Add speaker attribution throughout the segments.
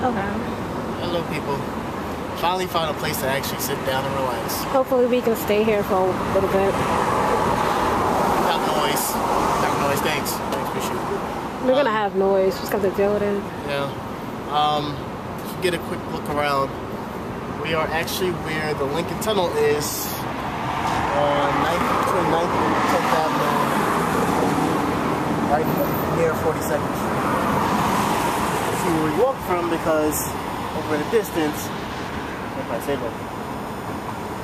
Speaker 1: Okay.
Speaker 2: Hello, people. Finally found a place to actually sit down and relax.
Speaker 1: Hopefully we can stay here for a little bit.
Speaker 2: Without noise. Without noise. Thanks. Thanks, appreciate it.
Speaker 1: We're gonna have noise. Just have to deal with it.
Speaker 2: Yeah. Just get a quick look around. We are actually where the Lincoln Tunnel is on between 9th and 10th Avenue, right near 42nd Street. See where we walk from because over in the distance, if I say that,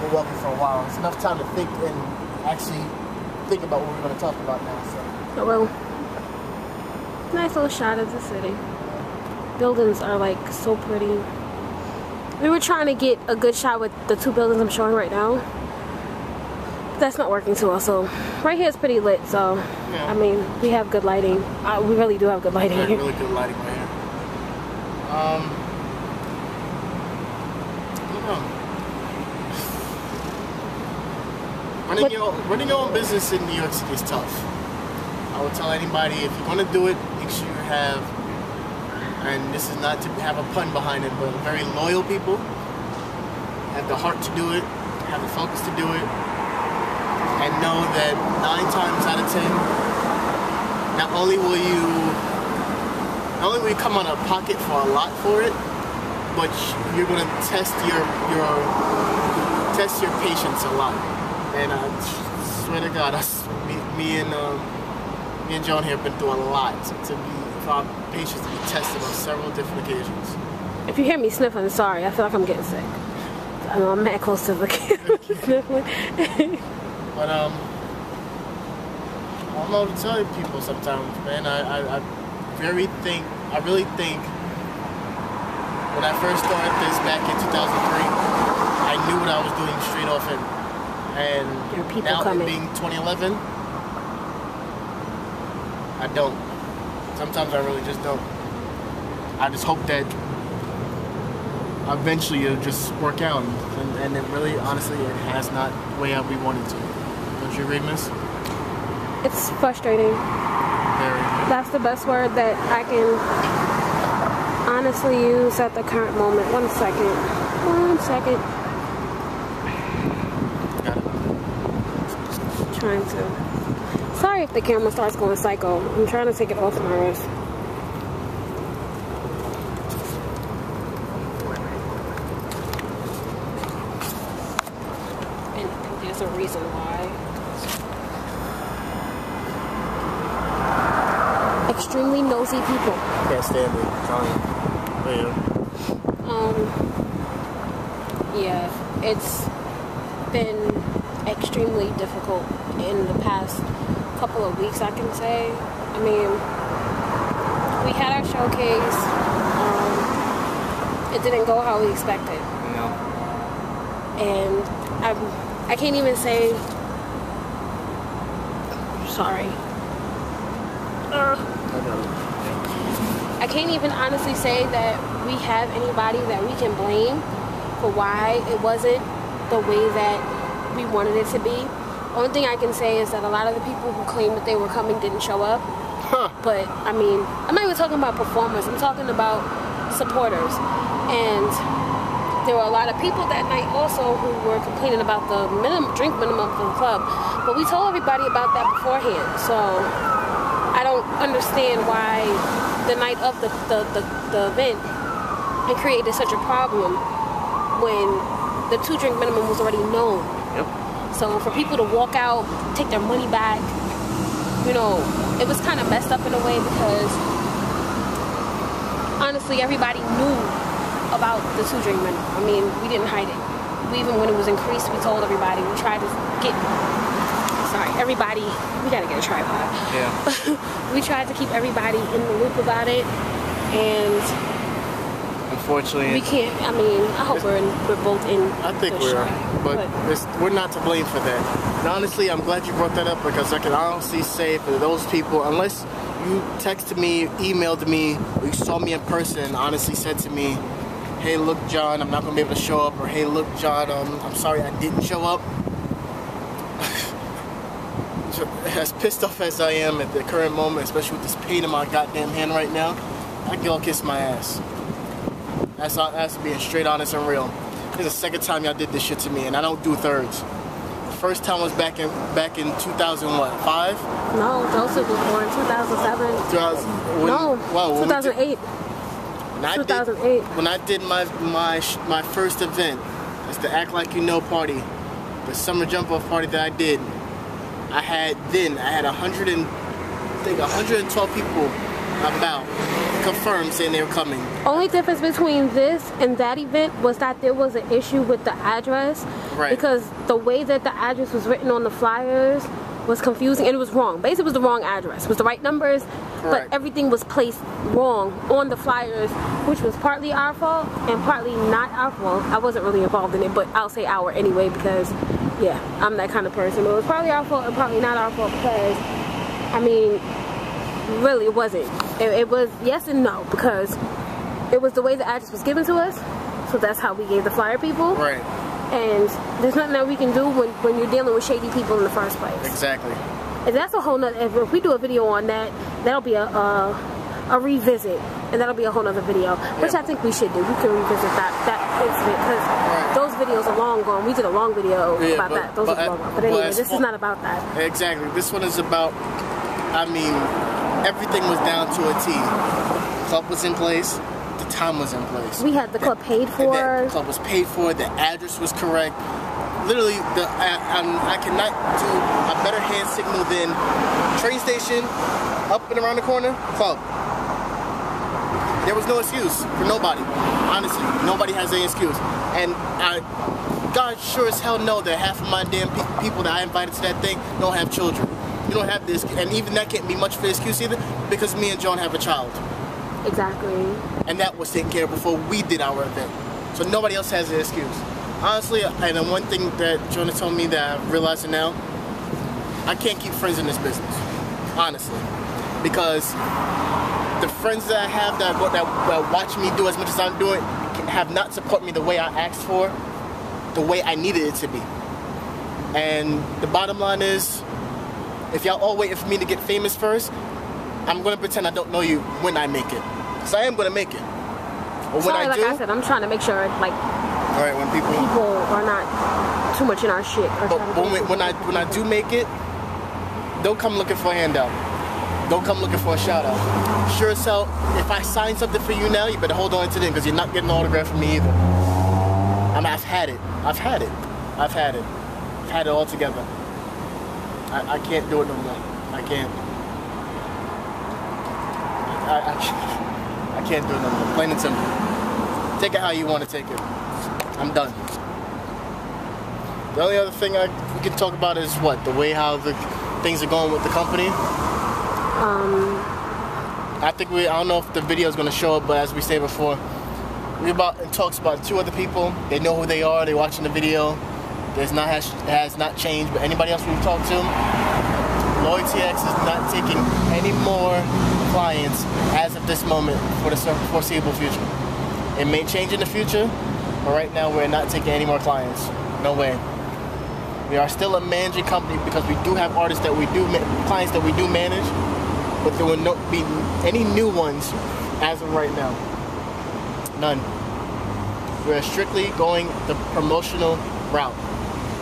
Speaker 2: we're walking for a while. It's enough time to think and actually think about what we're going to talk about now. So.
Speaker 1: Oh, well, nice little shot of the city. Buildings are like so pretty. We were trying to get a good shot with the two buildings I'm showing right now. That's not working too well. So right here is pretty lit. So yeah. I mean, we have good lighting. We really do have good lighting.
Speaker 2: Really good lighting right here. I don't know. Running your own business in New York City is tough. I would tell anybody, if you're going to do it, make sure you have, and this is not to have a pun behind it, but very loyal people, have the heart to do it, have the focus to do it, and know that 9 times out of 10, not only will you come on a pocket for a lot for it, but you're going to test your patience a lot. And I swear to God, me and Joan here have been through a lot for our patience to be tested on several different occasions.
Speaker 1: If you hear me sniffling, sorry. I feel like I'm getting sick. I know I'm mad close to the camera sniffling.
Speaker 2: But I don't know what to tell you people sometimes, man. I really think when I first started this back in 2003, I knew what I was doing straight off in. And now it being 2011, I don't. Sometimes I really just don't. I just hope that eventually it'll just work out. And it really, honestly, it has not the way we wanted to. Don't you agree, miss?
Speaker 1: It's frustrating.
Speaker 2: Very.
Speaker 1: That's the best word that I can honestly use at the current moment. One second. Trying to. Sorry if the camera starts going psycho. I'm trying to take it off my wrist. And there's a reason why. Extremely nosy people.
Speaker 2: Can't stand it.
Speaker 1: Yeah, it's been extremely difficult in the past couple of weeks, I can say. I mean, we had our showcase. It didn't go how we expected.
Speaker 2: No.
Speaker 1: And I can't even say sorry. I can't even honestly say that we have anybody that we can blame for why it wasn't the way that we wanted it to be. Only thing I can say is that a lot of the people who claimed that they were coming didn't show up. But I mean, I'm not even talking about performers, I'm talking about supporters. And there were a lot of people that night also who were complaining about the drink minimum for the club. But we told everybody about that beforehand. So I don't understand why the night of the event it created such a problem when the 2 drink minimum was already known.
Speaker 2: Yep.
Speaker 1: So for people to walk out, take their money back, you know, it was kind of messed up in a way because honestly everybody knew about the 2 drink minimum. I mean, we didn't hide it. Even when it was increased, we told everybody. We tried to get, everybody, we gotta get a tripod.
Speaker 2: Yeah.
Speaker 1: We tried to keep everybody in the loop about it, and
Speaker 2: unfortunately,
Speaker 1: we can't. I mean, I hope we're both in.
Speaker 2: I think we are, but we're not to blame for that. And honestly, I'm glad you brought that up because I can honestly say for those people, unless you texted me, emailed me, or you saw me in person, and honestly said to me, "Hey, look, John, I'm not gonna be able to show up," or "Hey, look, John, I'm sorry I didn't show up." As pissed off as I am at the current moment, especially with this pain in my goddamn hand right now, I can all kiss my ass. That's being straight honest and real. This is the second time y'all did this shit to me, and I don't do thirds. The first time was back in 2005.
Speaker 1: No, Joseph was born 2007. 2008. 2008.
Speaker 2: When I did my first event, it's the Act Like You Know party, the summer jump off party that I did. I had 112 people about confirmed saying they were coming.
Speaker 1: Only difference between this and that event was that there was an issue with the address.
Speaker 2: Right.
Speaker 1: Because the way that the address was written on the flyers was confusing, and it was wrong. Basically, it was the wrong address. It was the right numbers,
Speaker 2: Correct.
Speaker 1: but everything was placed wrong on the flyers, which was partly our fault and partly not our fault. I wasn't really involved in it, but I'll say our anyway because, yeah, I'm that kind of person. But it was partly our fault and partly not our fault because, I mean, really, it wasn't. It was yes and no because it was the way the address was given to us, so that's how we gave the flyer people.
Speaker 2: Right.
Speaker 1: And there's nothing that we can do when you're dealing with shady people in the first place.
Speaker 2: Exactly.
Speaker 1: And that's a whole nother, if we do a video on that, that'll be a revisit. And that'll be a whole nother video, which I think we should do. We can revisit that incident because those videos are long gone. We did a long video about that. Those are long gone. But anyway, this is not about that.
Speaker 2: Exactly. This one is about, I mean, everything was down to a T. The club was in place. The time was in place.
Speaker 1: We had the club paid for.
Speaker 2: The club was paid for. The address was correct. Literally, I cannot do a better hand signal than train station, up and around the corner, club. There was no excuse for nobody. Honestly, nobody has any excuse. And God sure as hell know that half of my damn people that I invited to that thing don't have children. You don't have this, and even that can't be much of an excuse either, because me and John have a child.
Speaker 1: Exactly.
Speaker 2: And that was taken care of before we did our event. So nobody else has an excuse. Honestly, and then one thing that Jonah told me that I'm realizing now, I can't keep friends in this business. Honestly. Because the friends that I have that watch me do as much as I'm doing have not supported me the way I asked for, the way I needed it to be. And the bottom line is, if y'all all waiting for me to get famous first, I'm going to pretend I don't know you when I make it. Because I am going to make it. Or when I do,
Speaker 1: like I said, I'm trying to make sure, like,
Speaker 2: right, when people
Speaker 1: are not too much in our shit.
Speaker 2: But when I do make it, don't come looking for a handout. Don't come looking for a shout out. Sure as hell, if I sign something for you now, you better hold on to it because you're not getting an autograph from me either. I've had it. I've had it. I've had it. I've had it all together. I can't do it no more. I can't. I can't do it no more. Plain and simple. Take it how you want to take it. I'm done. The only other thing we can talk about is what? The way how the things are going with the company. I think I don't know if the video is going to show it, but as we said before, it talks about 2 other people. They know who they are. They're watching the video. It has not changed. But anybody else we've talked to, LoyaltyX is not taking any more clients as of this moment for the foreseeable future. It may change in the future, but right now we're not taking any more clients. No way. We are still a managing company because we do have artists that clients that we do manage, but there will not be any new ones as of right now. None. We're strictly going the promotional route.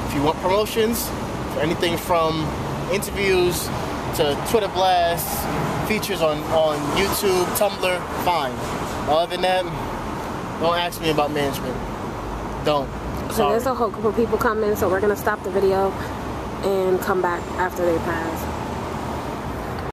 Speaker 2: If you want promotions for anything from interviews to Twitter blasts, features on YouTube, Tumblr, fine. Other than that, don't ask me about management. Don't.
Speaker 1: So there's a whole group of people coming, so we're going to stop the video and come back after they pass.